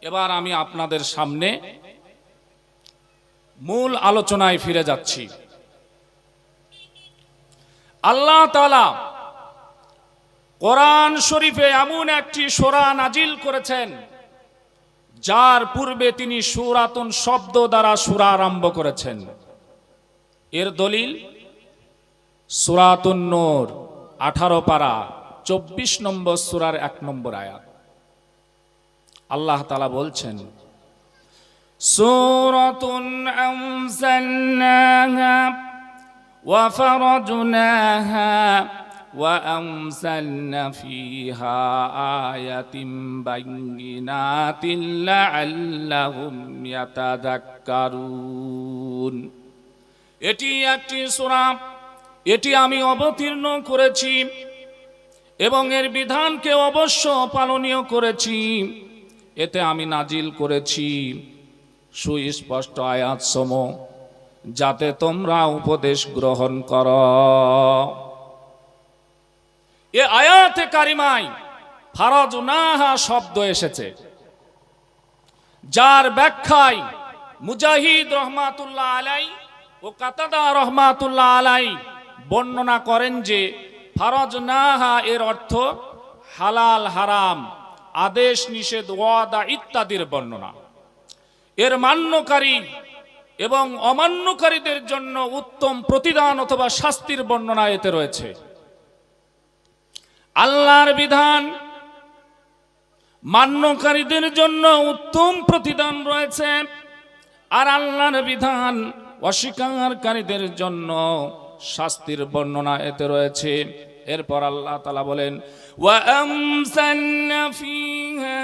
এবার আমি আপনাদের সামনে মূল আলোচনায় ফিরে যাচ্ছি। আল্লাহ তাআলা কোরআন শরীফে এমন একটি সূরা নাজিল করেছেন যার পূর্বে তিনি সূরাতুন শব্দ দ্বারা সূরা আরম্ভ করেছেন। এর দলিল সূরাতুন নূর 18 পারা 24 নম্বর সূরার 1 নম্বর আয়াত। আল্লাহ তাআলা বলছেন, সূরাতুন আনজালনাহা ওয়া ফারাজনাহা ওয়া আমসালনা ফিহা আয়াতিন বাইয়িনাতিন লাআল্লাহুম ইয়াতাযাক্কারুন। এটি একটি সূরা, এটি আমি অবতীর্ণ করেছি এবং এর বিধানকে অবশ্য পালনীয় করেছি। এতে আমি নাজিল করেছি সুস্পষ্ট আয়াতসমূহ যাতে তোমরা উপদেশ গ্রহণ করো। এ আয়াতে কারিমায় ফারাজনাহা শব্দ এসেছে, যার ব্যাখ্যায় মুজাহিদ রহমাতুল্লাহ আলাই ও কাতাদা রহমাতুল্লাহ আলাই বর্ণনা করেন যে ফারাজনাহা এর অর্থ হালাল হারাম, আদেশ নিষেধ, ওয়াদা ইত্যাদির বর্ণনা। এর মান্যকারী এবং অমান্যকারীদের জন্য উত্তম প্রতিদান অথবা শাস্তির বর্ণনা এতে রয়েছে। আল্লাহর বিধান মান্যকারীদের জন্য উত্তম প্রতিদান রয়েছে, আর আল্লাহর বিধান অস্বীকারীদের জন্য শাস্তির বর্ণনা এতে রয়েছে। এরপর আল্লাহ তাআলা বলেন, ওয়া আমসালনা ফিহা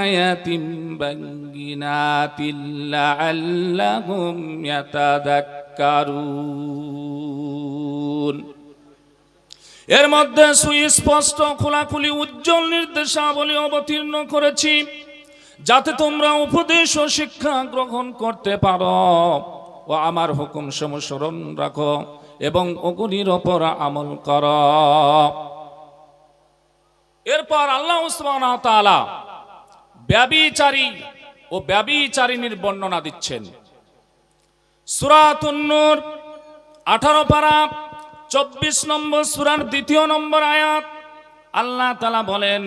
আয়াতিন বাইয়িনাতিন লাআল্লাহুম ইয়াতাযাক্কারুন। এর মধ্যে সুস্পষ্ট খোলাখুলি উজ্জ্বল নির্দেশাবলী অবতীর্ণ করেছি যাতে তোমরা উপদেশ ও শিক্ষা গ্রহণ করতে পারো ও আমার হুকুম সমূহ স্মরণ রাখো এবং ওগুলির ওপর আমল করো। এরপর আল্লাহ সুবহানাহু ওয়া তাআলা ব্যভিচারী ও ব্যভিচারিণীর বর্ণনা দিচ্ছেন। সূরাতুন নূর 18 পারা 24 নম্বর সূরার 2 নম্বর আয়াত। আল্লাহ তাআলা বলেন,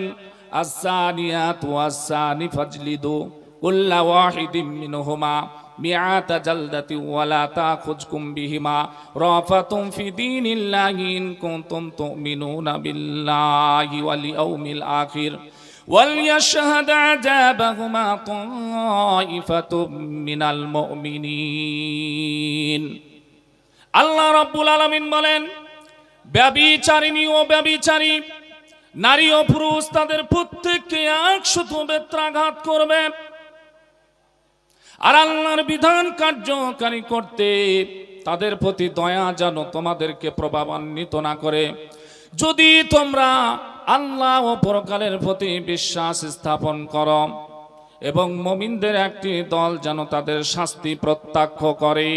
আস-সানিয়াতু ওয়াস-সানি ফাজলিদু কুল্লা ওয়াহিদিম মিনহুমা মিআতা জালদাতি ওয়ালা তাখুজকুম বিহিমা রাফাতুম ফি দীনিল্লাহি ইন কুনতুম তুমিনুনা বিল্লাহি ওয়াল ইয়াউমিল আখির ওয়ালইয়াশহাদ আযাবাহুমা তাইফাতুম মিনাল মুমিনিন। আল্লাহ রাব্বুল আলামিন বলেন, ব্যভিচারিণী ও ব্যভিচারী নারী ও পুরুষ তাদের প্রত্যেককে 100 বেত্রাঘাত করবে, আর আল্লাহর বিধান কার্যকারী করতে তাদের প্রতি দয়া যেন তোমাদেরকে প্রভাবান্বিত না করে। যদি তোমরা আল্লাহ ও পরকালের প্রতি বিশ্বাস স্থাপন করো এবং মুমিনদের একটি দল যেন তাদের শাস্তি প্রত্যাখ্য করে।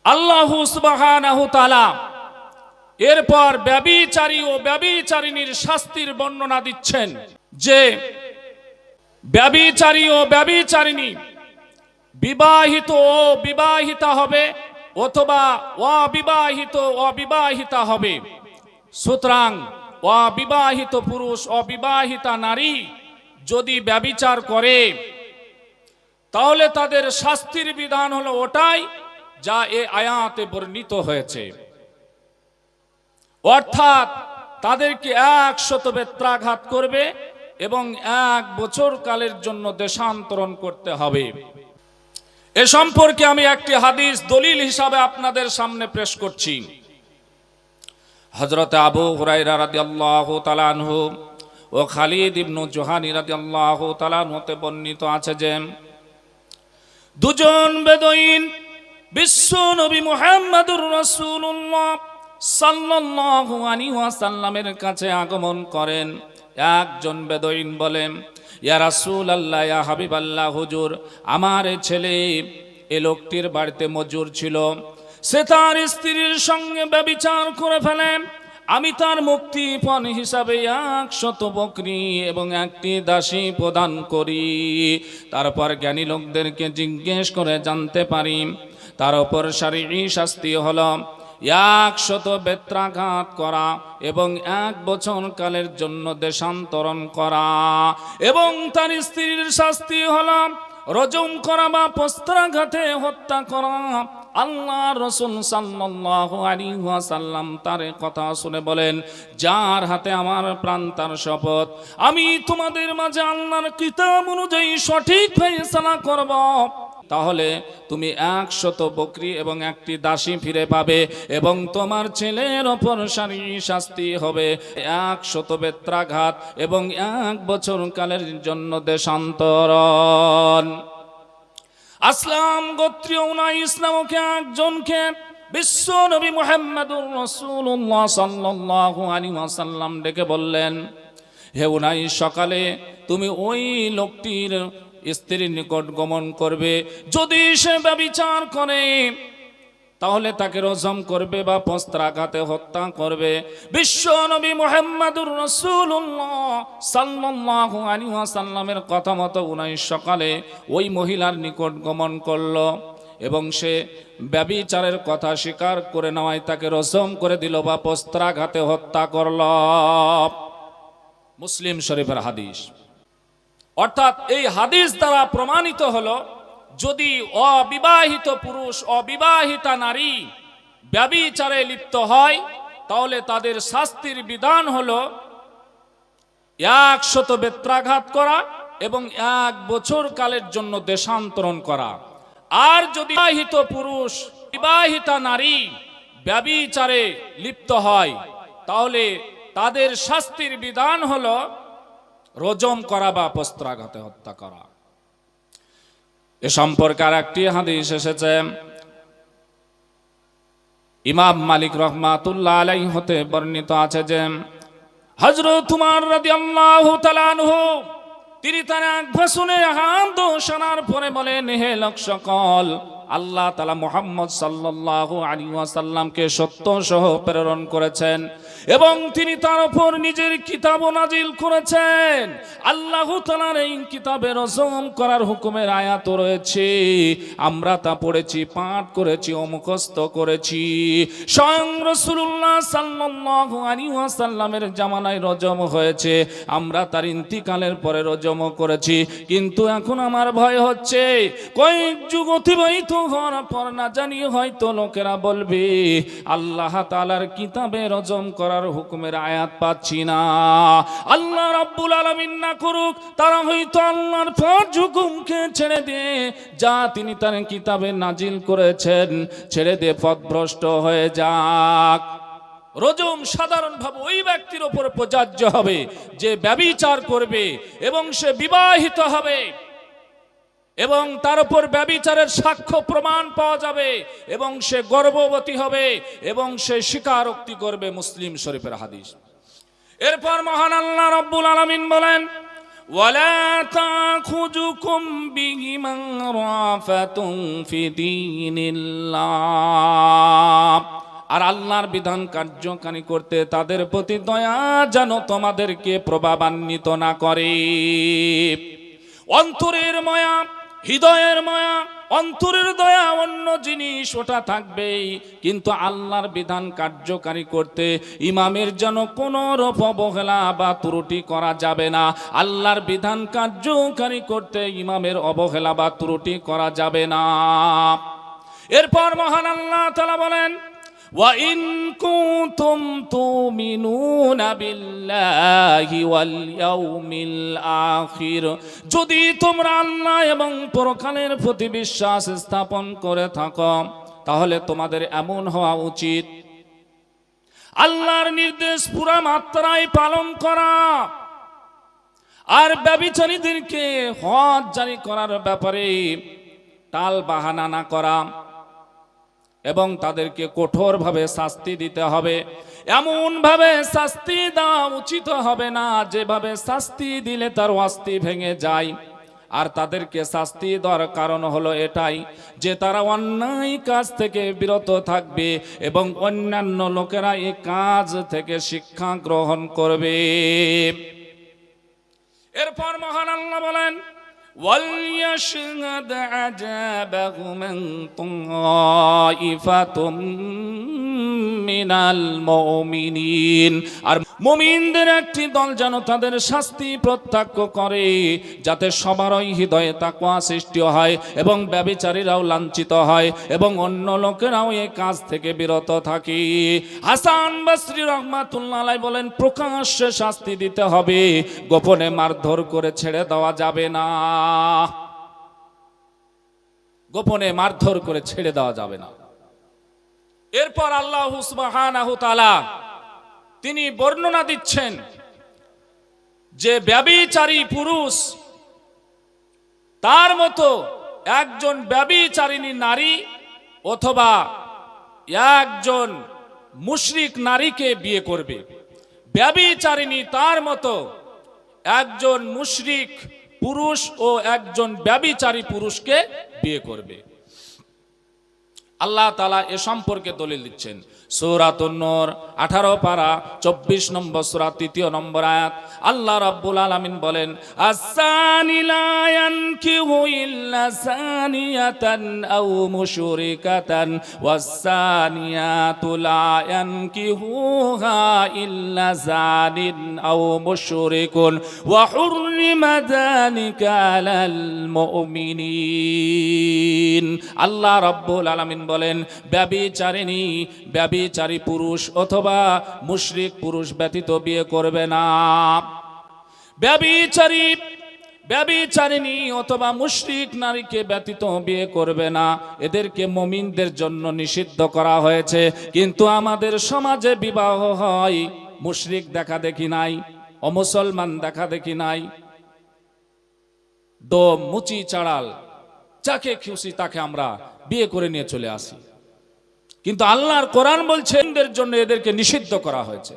আল্লাহ সুবহানাহু তাআলা এরপর ব্যভিচারী ও ব্যভিচারিণীর শাস্তির বর্ণনা দিচ্ছেন যে ব্যভিচারী ও ব্যভিচারিণী বিবাহিত ও বিবাহিতা হবে অথবা অবিবাহিত অবিবাহিতা হবে। সুতরাং অবিবাহিত পুরুষ অবিবাহিতা নারী যদি ব্যভিচার করে তাহলে তাদের শাস্তির বিধান হলো ওটাই যা এই আয়াতে বর্ণিত হয়েছে, অর্থাৎ তাদেরকে 100 বেত্রাঘাত করবে এবং 1 বছর কালের জন্য দেশান্তরণ করতে হবে। এ সম্পর্কে আমি একটি হাদিস দলিল হিসাবে আপনাদের সামনে পেশ করছি। হযরত আবু হুরায়রা রাদিয়াল্লাহু তাআলা আনহু ও খালিদ ইবনে জুহানি রাদিয়াল্লাহু তাআলা হতে বর্ণিত আছে যে দুজন বেদুইন বিশ্ব নবী মুহাম্মদুর রাসূলুল্লাহ সাল্লাল্লাহু আলাইহি ওয়াসাল্লামের কাছে আগমন করেন। একজন বেদুইন বলেন, ইয়া রাসূলুল্লাহ, ইয়া হাবিবাল্লাহ, হুজুর, আমার ছেলে এ লোকটির বাড়িতে মজুর ছিল, সে তার স্ত্রীর সঙ্গে ব্যভিচার করে ফেলে। আমি তার মুক্তিপণ হিসাবে 100 বকরি এবং একটি দাসী প্রদান করি। তারপর জ্ঞানী লোকদেরকে জিজ্ঞেস করে জানতে পারি তার উপর শারীরিক শাস্তি হলো 100 বেত্রাঘাত করা এবং 1 বছর কালের জন্য দেশান্তরণ করা, এবং তার স্ত্রীর শাস্তি হলো রজম করা বা বস্ত্রাঘাতে হত্যা করা। আল্লাহ রাসূল সাল্লাল্লাহু আলাইহি ওয়াসাল্লাম তার কথা শুনে বলেন, যার হাতে আমার প্রাণ তার শপথ, আমি তোমাদের মাঝে আল্লাহর কিতাব অনুযায়ী সঠিক ফয়সালা করব। তাহলে তুমি 100 বকরি এবং একটি দাসী ফিরে পাবে, এবং তোমার ছেলের ওপর শারীরিক শাস্তি হবে 100 বেত্রাঘাত এবং 1 বছর কালের জন্য দেশান্তরণ। আসলাম গোত্রীয় উনাইস নামক একজনকে বিশ্ব নবী মুহাম্মদুর রাসূলুল্লাহ সাল্লাল্লাহু আলাইহি ওয়াসাল্লাম ডেকে বললেন, হে উনাইস, সকালে তুমি ওই লোকটির স্ত্রীর নিকট গমন করবে। যদি সে ব্যভিচার করে তাহলে তাকে রজম করবে বা বস্ত্রাঘাতে হত্যা করবে। বিশ্ব নবী মুহাম্মদুর রাসূলুল্লাহ সাল্লাল্লাহু আলাইহি ওয়াসাল্লামের কথা মতো উনাইস সকালে ওই মহিলার নিকট গমন করল, এবং সে ব্যভিচারের কথা স্বীকার করে নেওয়ায় তাকে রজম করে দিল বা বস্ত্রাঘাতে হত্যা করল। মুসলিম শরীফের হাদিস। অর্থাৎ এই হাদিস দ্বারা প্রমাণিত হলো, যদি অবিবাহিত পুরুষ অবিবাহিতা নারী ব্যভিচারে লিপ্ত হয় তাহলে তাদের শাস্তির বিধান হলো 100 বেত্রাঘাত করা এবং 1 বছর কালের জন্য দেশান্তরণ করা। আর যদি বিবাহিত পুরুষ বিবাহিতা নারী ব্যভিচারে লিপ্ত হয় তাহলে তাদের শাস্তির বিধান হলো রজম করা বা বস্ত্রাঘাতে হত্যা করা। এ সম্পর্কে আর একটি হাদিস এসেছে, ইমাম মালিক রাহমাতুল্লাহ আলাইহি হতে বর্ণিত আছে যে হযরত উমর রাদিয়াল্লাহু তাআলা আনহু তিনি তার এক ভাষণে হামদ ও শানার পরে বলেন, হে লোক সকল, আল্লাহ তাআলা মুহাম্মদ সাল্লাল্লাহু আলাইহি ওয়াসাল্লামকে সত্য সহ প্রেরণ করেছেন এবং তিনি তার উপর নিজের কিতাব নাজিল করেছেন। আল্লাহ তাআলার এই কিতাবে রজম করার হুকুমের আয়াত রয়েছে, আমরা তা পড়েছি, পাঠ করেছি ও মুখস্থ করেছি। স্বয়ং রাসূলুল্লাহ সাল্লাল্লাহু আলাইহি ওয়াসাল্লামের জামানায় রজম হয়েছে, আমরা তার ইন্তিকালের পরে রজম করেছি। কিন্তু এখন আমার ভয় হচ্ছে কয়েক যুগ অতিবাহিত হওয়ার পর না জানি হয়তো লোকেরা বলবে আল্লাহ তাআলার কিতাবে রজম করার হুকুমের আয়াত পাচ্ছি না। আল্লাহ রাব্বুল আলামিন না করুক তারা হয়তো আল্লাহর ফরজ হুকুমকে ছেড়ে দিয়ে যা তিনি তার কিতাবে নাজিল করেছেন ছেড়ে দিয়ে পথভ্রষ্ট হয়ে যাক। রজম সাধারণভাবে ওই ব্যক্তির উপর প্রযোজ্য হবে যে ব্যভিচার করবে এবং সে বিবাহিত হবে এবং তার উপর ব্যভিচারের সাক্ষ্য প্রমাণ পাওয়া যাবে এবং সে গর্ভবতী হবে এবং সে স্বীকারোক্তি করবে। মুসলিম শরীফের হাদিস। এরপর মহান আল্লাহ রাব্বুল আলামিন বলেন, ওয়ালা তাখুযুকুম বিহিমা রাফাতুন ফি দীনিল্লাহ, আর আল্লাহর বিধান কার্যকারী করতে তাদের প্রতি দয়া যেন তোমাদেরকে প্রভাবান্বিত না করে। অন্তরের মায়া, হৃদয়ের মায়া, অন্তরের দয়া অন্য জিনিস, ওটা থাকবেই, কিন্তু আল্লাহর বিধান কার্যকারী করতে ইমামের যেন কোনো রূপ অবহেলা বা ত্রুটি করা যাবে না। আল্লাহর বিধান কার্যকারী করতে ইমামের অবহেলা বা ত্রুটি করা যাবে না। এরপর মহান আল্লাহ তাআলা বলেন, وَإِن كُنتُمْ تُؤْمِنُونَ بِاللَّهِ وَالْيَوْمِ الْآخِرِ, যদি তোমরা আল্লাহ এবং পরকালের প্রতি বিশ্বাস স্থাপন করে থাকো তাহলে তোমাদের এমন হওয়া উচিত আল্লাহর নির্দেশ পুরা মাত্রায় পালন করা আর ব্যভিচারীদেরকে হজ জারি করার ব্যাপারে টাল বাহানা না করা এবং তাদেরকে কঠোরভাবে শাস্তি দিতে হবে। এমনভাবে শাস্তি দেওয়া উচিত হবে না যেভাবে শাস্তি দিলে তার অস্থি ভেঙে যায় আর তাদেরকে শাস্তি দেওয়ার কারণ হলো এটাই যে তারা অন্যায় কাজ থেকে বিরত থাকবে এবং অন্যান্য লোকেরা এই কাজ থেকে শিক্ষা গ্রহণ করবে। এরপর মহান আল্লাহ বলেন ওয়ালইয়াশহাদ আযাবাহুম তাইফাতুম মিনাল মুমিনিন, আর মুমিনদের একটি দল যেন তাদের শাস্তি প্রত্যক্ষ করে, যাতে সবারই হৃদয়ে তাকওয়া সৃষ্টি হয় এবং ব্যভিচারীরাও লাঞ্ছিত হয় এবং অন্য লোকেরাও এই কাজ থেকে বিরত থাকে। হাসান বসরি রাহমাতুল্লাহ আলাইহি বলেন প্রকাশ্যে শাস্তি দিতে হবে, গোপনে মারধর করে ছেড়ে দেওয়া যাবে না। গোপনে মারধর করে ছেড়ে দেওয়া যাবে না। এরপর আল্লাহ সুবহানাহু তাআলা তিনি বর্ণনা দিচ্ছেন যে ব্যভিচারী পুরুষ তার মতো একজন ব্যভিচারিণী নারী অথবা একজন মুশরিক নারীকে বিয়ে করবে। ব্যভিচারিণী তার মতো একজন মুশরিক পুরুষ ও একজন ব্যভিচারী পুরুষকে বিয়ে করবে। আল্লাহ তাআলা এ সম্পর্কে দলিল দিচ্ছেন সূরাতুন নূর 18 পারা 24 নম্বর সূরা 3 নম্বর আয়াত। আল্লাহ রাব্বুল আলামিন বলেন আস-সানি লা ইয়ানকিহু ইল্লা সানিয়াতান আও মুশরিকাতান ওয়াস-সানিয়াতু লা ইয়ানকিহুহা ইল্লা জানিন আও মুশরিকুন ওয়া হুররিমা যালিকা আলাল মুমিনিন। আল্লাহ রাব্বুল আলামিন বলেন ব্যভিচারিণী ব্যভিচারী পুরুষ অথবা মুশরিক পুরুষ ব্যতীত বিয়ে করবে না। ব্যভিচারিণী অথবা মুশরিক নারীকে ব্যতীত বিয়ে করবে না। এদেরকে মুমিনদের জন্য নিষিদ্ধ করা হয়েছে। কিন্তু আমাদের সমাজে বিবাহ হয় মুশরিক দেখা দেখি নাই, অমুসলমান দেখা দেখি নাই, দম মুচি চাড়াল যাকে খুশি তাকে আমরা বিয়ে করে নিয়ে চলে আসি। কিন্তু আল্লাহর কোরআন বলছে এদের জন্য এদেরকে নিষিদ্ধ করা হয়েছে।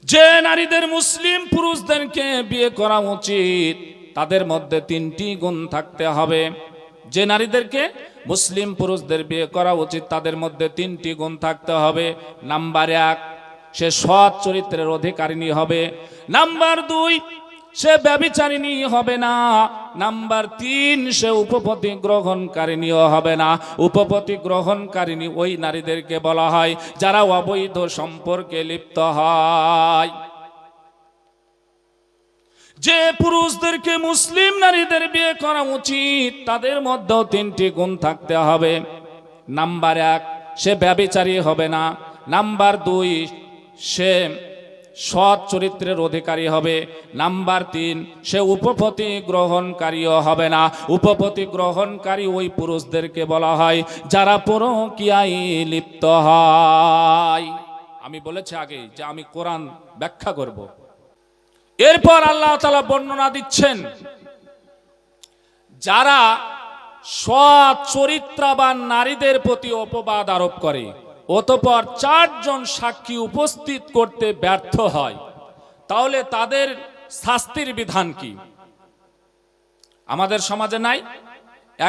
যে নারীদের মুসলিম পুরুষদেরকে বিয়ে করা উচিত তাদের মধ্যে 3টি গুণ থাকতে হবে। যে নারীদেরকে মুসলিম পুরুষদের বিয়ে করা উচিত তাদের মধ্যে 3টি গুণ থাকতে হবে। নাম্বার 1, সে সৎ চরিত্রের অধিকারিণী হবে। নাম্বার 2, সে ব্যভিচারিণী হবে না। নাম্বার 3, সে উপপতি গ্রহণকারিণীও হবে না। উপপতি গ্রহণকারিণী ওই নারীদেরকে বলা হয় যারা অবৈধ সম্পর্কে লিপ্ত হয়। যে পুরুষদেরকে মুসলিম নারীদের বিয়ে করা উচিত তাদের মধ্যেও 3টি গুণ থাকতে হবে। নাম্বার 1, সে ব্যভিচারী হবে না। নাম্বার 2, সে সৎ চরিত্রের অধিকারী হবে। নাম্বার 3, সে উপপতি গ্রহণকারীও হবে না। উপপতি গ্রহণকারী ওই পুরুষদেরকে বলা হয় যারা পরকীয়ায় লিপ্ত হয়। আমি বলেছি আগে যে আমি কোরআন ব্যাখ্যা করব। এরপর আল্লাহ তাআলা বর্ণনা দিচ্ছেন যারা সৎ চরিত্রবান নারীদের প্রতি অপবাদ আরোপ করে অতঃপর 4 জন সাক্ষী উপস্থিত করতে ব্যর্থ হয়, তাহলে তাদের শাস্তির বিধান কি? আমাদের সমাজে নাই?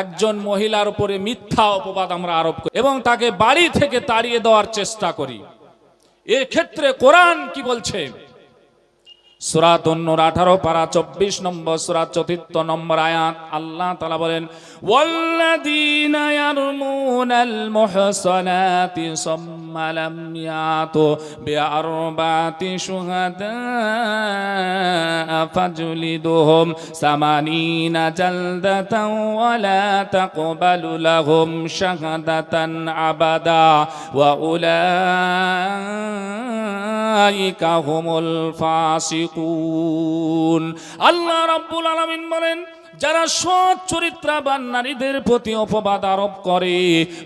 একজন মহিলার উপরে মিথ্যা অপবাদ আমরা আরোপ করি এবং তাকে বাড়ি থেকে তাড়িয়ে দেওয়ার চেষ্টা করি। এর ক্ষেত্রে কোরআন কি বলছে? সূরাতুন নূর 18 পারা 24 নম্বর সূরা 4 নম্বর আয়াত। আল্লাহ তাআলা বলেন ওয়াল্লাযীনা ইয়ারমুনাল মুহসানাতি সুম্মা লাম ইয়াতু বিআরবাতি শুহাদা ফাজলিদুহুম 80 জালদাতান ওয়া লা তাকবালু লাহুম শাহাদাতান আবাদা ওয়া উলাইকা হুমুল ফাসিকুন। আল্লাহ রাব্বুল আলামিন বলেন যারা সৎ চরিত্রবান নারীদের প্রতি অপবাদ আরোপ করে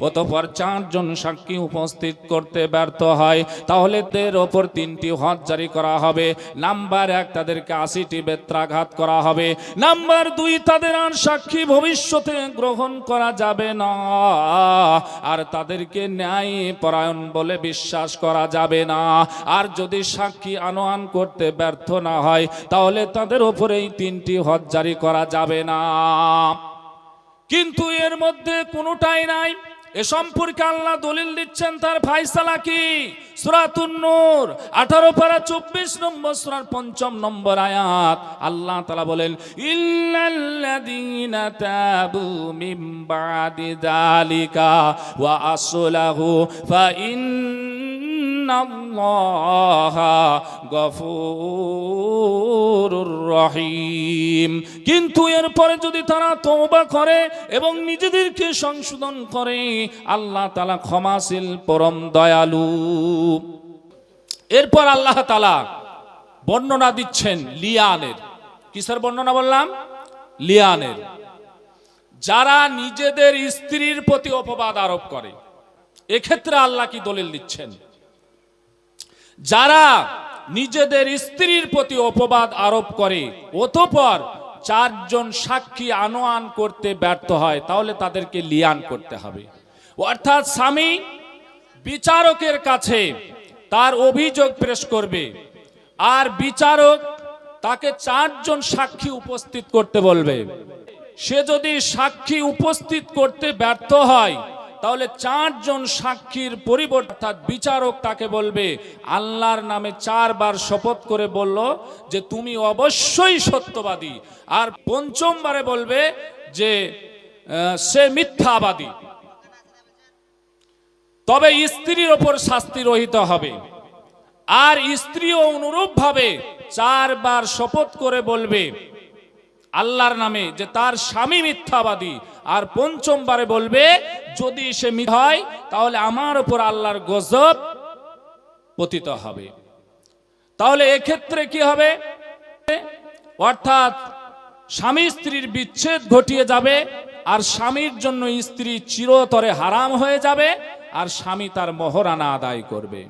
অতঃপর 4 জন সাক্ষী উপস্থিত করতে ব্যর্থ হয়, তাহলে তাদের ওপর 3টি হদ জারি করা হবে। নাম্বার 1, তাদেরকে 80টি বেত্রাঘাত করা হবে। নাম্বার 2, তাদের আর সাক্ষী ভবিষ্যতে গ্রহণ করা যাবে না, আর তাদেরকে ন্যায় পরায়ণ বলে বিশ্বাস করা যাবে না। আর যদি সাক্ষী আনয়ন করতে ব্যর্থ না হয়, তাহলে তাদের ওপরে এই 3টি হদ জারি করা যাবে না। কিন্তু এর মধ্যে কোনোটাই নাই। এ সম্পর্কে আল্লাহ দলিল দিচ্ছেন, তার ফায়সালা কি? সূরাতুন নূর 18 পারা 24 নম্বর সূরার 5 নম্বর আয়াত। আল্লাহ তাআলা বলেন, ইল্লাল্লাযীনা তাবু মিন বাদি যালিকা ওয়া আসলাহু ফা ইন্নাল্লাহা গফুরুর রহিম। কিন্তু এরপরে যদি তারা তওবা করে এবং নিজেদেরকে সংশোধন করে, আল্লাহ তাআলা ক্ষমাশীল পরম দয়ালু। এরপর আল্লাহ তাআলা বর্ণনা দিচ্ছেন লিয়ানের। কিসের বর্ণনা বললাম? লিয়ানের। যারা নিজেদের স্ত্রীর প্রতি অপবাদ আরোপ করে, এক্ষেত্রে আল্লাহ কি দলিল দিচ্ছেন? যারা নিজেদের স্ত্রীর প্রতি অপবাদ আরোপ করে অতঃপর 4 জন সাক্ষী আনয়ন করতে ব্যর্থ হয়, তাহলে তাদেরকে লিয়ান করতে হবে। অর্থাৎ স্বামী বিচারকের কাছে তার অভিযোগ পেশ করবে, আর বিচারক তাকে 4 জন সাক্ষী উপস্থিত করতে বলবে। সে যদি সাক্ষী উপস্থিত করতে ব্যর্থ হয়, তাহলে 4 জন সাক্ষীর পরিবর্তে অর্থাৎ বিচারক তাকে বলবে, আল্লাহর নামে 4 বার শপথ করে বলল যে তুমি অবশ্যই সত্যবাদী, আর 5ম বারে বলবে যে সে মিথ্যাবাদী। তবে স্ত্রীর ওপর শাস্তি রহিত হবে। আর স্ত্রীও অনুরূপভাবে 4 বার শপথ করে বলবে আল্লাহর নামে যে তার স্বামী মিথ্যাবাদী, আর 5ম বারে বলবে যদি সে মিথ্যা হয় তাহলে আমার উপর আল্লাহর গজব পতিত হবে। তাহলে এক্ষেত্রে কি হবে? অর্থাৎ স্বামী স্ত্রীর বিচ্ছেদ ঘটিয়ে যাবে, আর স্বামীর জন্য স্ত্রী চিরতরে হারাম হয়ে যাবে, আর স্বামী তার মোহরানা আদায় করবে।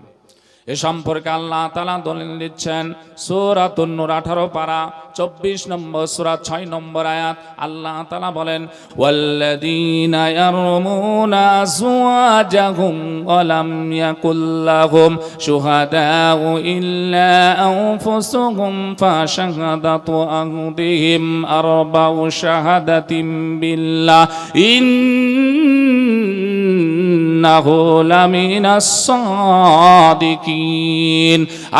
এ সম্পর্কে আল্লাহ তাআলা দলিল দিচ্ছেন সূরাতুন নূর 18 পারা 24 নম্বর সূরা 6 নম্বর আয়াত। আল্লাহ তাআলা বলেন, ওয়াল্লাযীনা ইয়ারমুনা আযওয়াজাহুম ওয়া লাম ইয়াকুল্লাহুম শুহাদাউ ইল্লা আনফুসুহুম ফাশাহাদাতু আহদিহিম আরবাউ শাহাদাতিন বিল্লাহ ইন্নাহু লামিনাস সাদিকিন।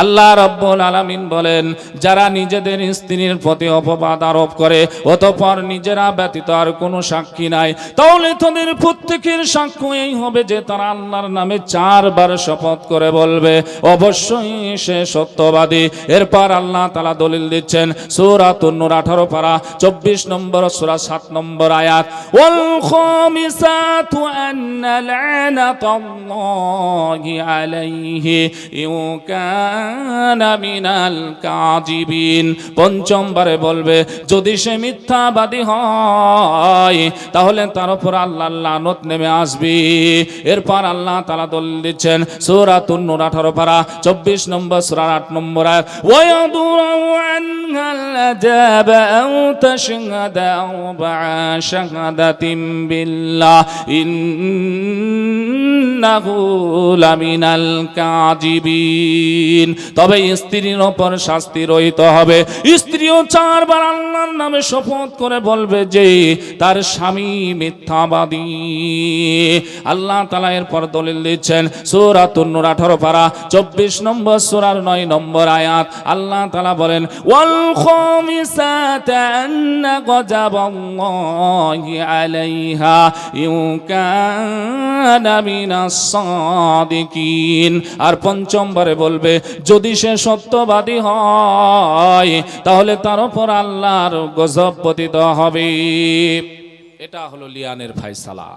আল্লাহ রাব্বুল আলামিন বলেন, যারা নিজেদের স্ত্রীর প্রতি অপবাদ আরোপ করে অতঃপর নিজেরা ব্যতীত আর কোনো সাক্ষী নাই, তাহলে তাদের প্রত্যেকের সাক্ষ্য এই হবে যে তারা আল্লাহর নামে 4 বার শপথ করে বলবে অবশ্যই সে সত্যবাদী। এরপর আল্লাহ তাআলা দলিল দিচ্ছেন সূরাতুন নূর 18 পারা 24 নম্বর সূরা 7 নম্বর আয়াত। ওয়াল খামিসাতু আন্না লানাতাল্লাহি আলাইহি ইন কানা মিনাল কাযিবিন। 5ম বারে বলবে যদি সে মিথ্যাবাদী হয় তাহলে তার উপর আল্লাহর লানত নেমে আসবে। এরপর আল্লাহ তাআলা দলিল দিচ্ছেন সূরাতুন নূর 18 পারা 24 নম্বর সূরা 8 নম্বর আয়াত। ওয়া ইয়াদুরু আনহাল আযাবা আও তাশহাদা আরবা'a শাহাদাতিন বিল্লাহ ইন্নাহু লামিনাল কাযিবিন। তবে স্ত্রীর ওপর শাস্তি রহিত হবে। স্ত্রীও 4 বার আল্লাহর নামে শপথ করে বলবে যে তার স্বামী মিথ্যাবাদী। আল্লাহ তাআলা এরপর দলিল দিচ্ছেন সূরাতুন নূর 18 পারা 24 নম্বর সূরার 9 নম্বর আয়াত। আল্লাহ তাআলা বলেন, ওয়াল খামিসাতু আন্না গযাবাল্লাহি আলাইহা ইন কানা মিনাস সাদিকিন। আর 5ম বারে বলবে যদি সে সত্যবাদী হয় তাহলে তার উপর আল্লাহর গজব পতিত হবে। এটা হলো লিয়ানের ফায়সালা।